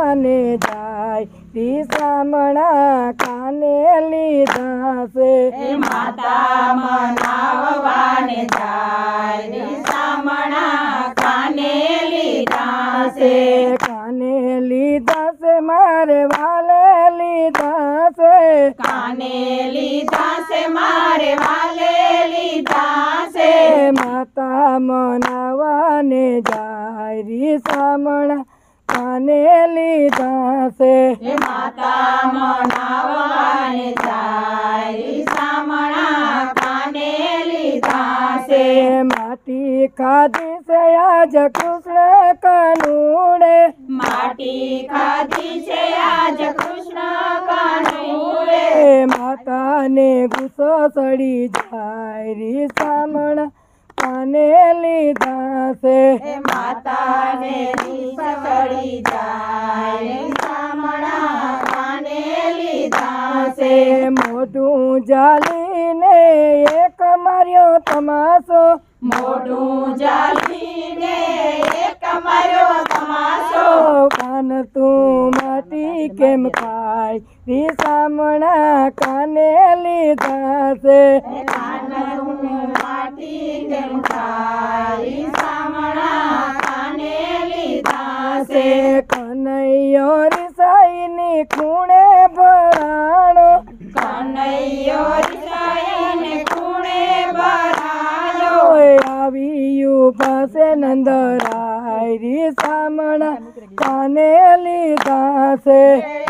મનાવવાને જાય રીસામણા કાને લીધા છે માતા મનાવવાને જાય રીસામણા કાને લીધા છે કાને લીધા છે મારે વાલે લીધા છે કાને લીધા છે મારે વાલે લીધા છે માતા મનાવવાને જાય રીસામણા કાને લીધા છે માતા મનાવવાને જાય રીસામણા કાને લીધા છે માટી ખાધી છે આજ કૃષ્ણ કાનુડે માટી ખાધી છે આજ કૃષ્ણ કાનુડે માતાને ગુસ્સો ચડી જાય રીસામણા કાને લીધા છે માતાને ચડી જાય રીસામણા કાને લીધા છે મોઢું જાલીને એક માર્યો તમાશો મોઢું જાલીને એક માર્યો તમાશો કાન તું માટી કેમ ખાય રીસામણા કાને લીધા છે માટી કેમ ખાય રીસામણા કાને લીધા છે કનૈયો રીસાઈની ખૂણે ભરાણો કનૈયો રીસાઈને ખૂણે ભરાયો આવ્યું પાસે નંદરાય રીસામણા કાને લીધા છે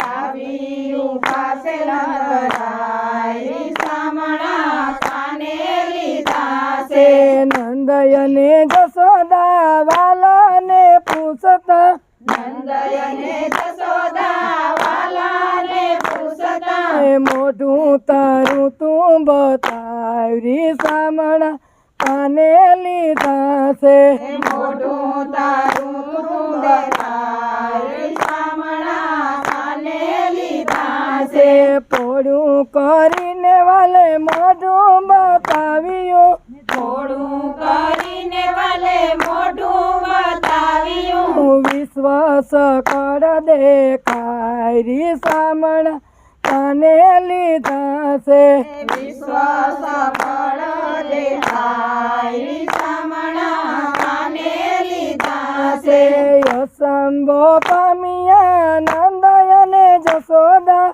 આવ્યું પાસે નંદરાય રીસામણા કાને લીધા છે નંદયને જશોદા વાલાને પૂછતા નંદયને જશોદા વાલાને પૂછતા મોઢું તારું તું બતાવ રીસામણા કાને લીધા છે મોઢું તારું બતાવ રીસામણા કાને લીધા છે પોડું કરીને વાલે મોઢું બતાવ્યું થોડું કરીને વાલે મોઢું બતાવ્યું વિશ્વાસ કર દેખાય રીસામણા કાને લીધા છે વિશ્વાસ ફળ દેખાય રીસામણા કાને લીધા છે અસંભો પામ્યા નંદયને જશોદા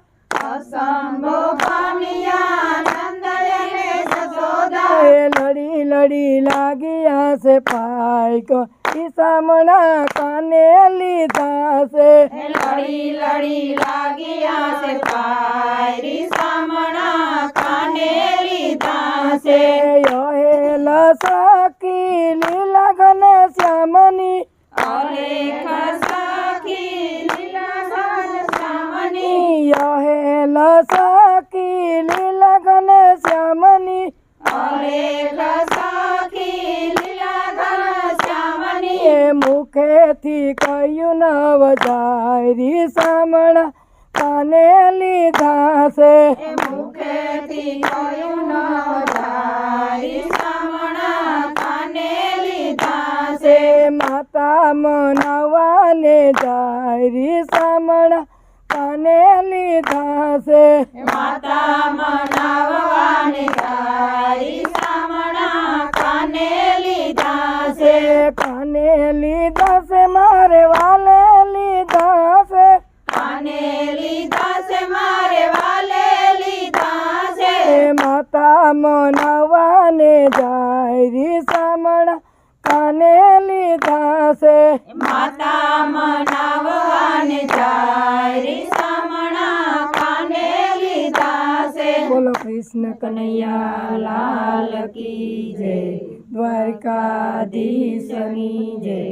અસંભો પામ્યા નંદયને જશોદા લડી લડી લાગ્યા છે પાયકો રીસામણા કાને લીધા છે લડી લડી લાગ્યા છે પાય રીસામણા કાને લીધા છે હેલ સખી લીલા ઘન શ્યામની અલેખ સખી લીલા ઘન શ્યામની હેલ સખી લીલા ઘન શ્યામની અલેખ સખી લીલા ઘન શ્યામની મુખેથી કહ્યું નવ જાય રીસામણા કાને લીધા છે મુખેથી કહ્યું ન જાય રીસામણા કાને લીધા છે માતા મનાવવાને જાય રીસામણા કાને લીધા છે માતા મનાવવાને જાય રીસામણા કાને લીધા છે કાને લીધા છે મારે વાલે લીધા છે કાને લીધા છે મારે વાલે લીધા છે માતા મનાવવાને જાય રીસામણા કાને લીધા છે માતા મનાવવાને જાય રીસામણા કાને લીધા છે બોલો કૃષ્ણ કનૈયા લાલ કી જય દ્વારકાધીશની જય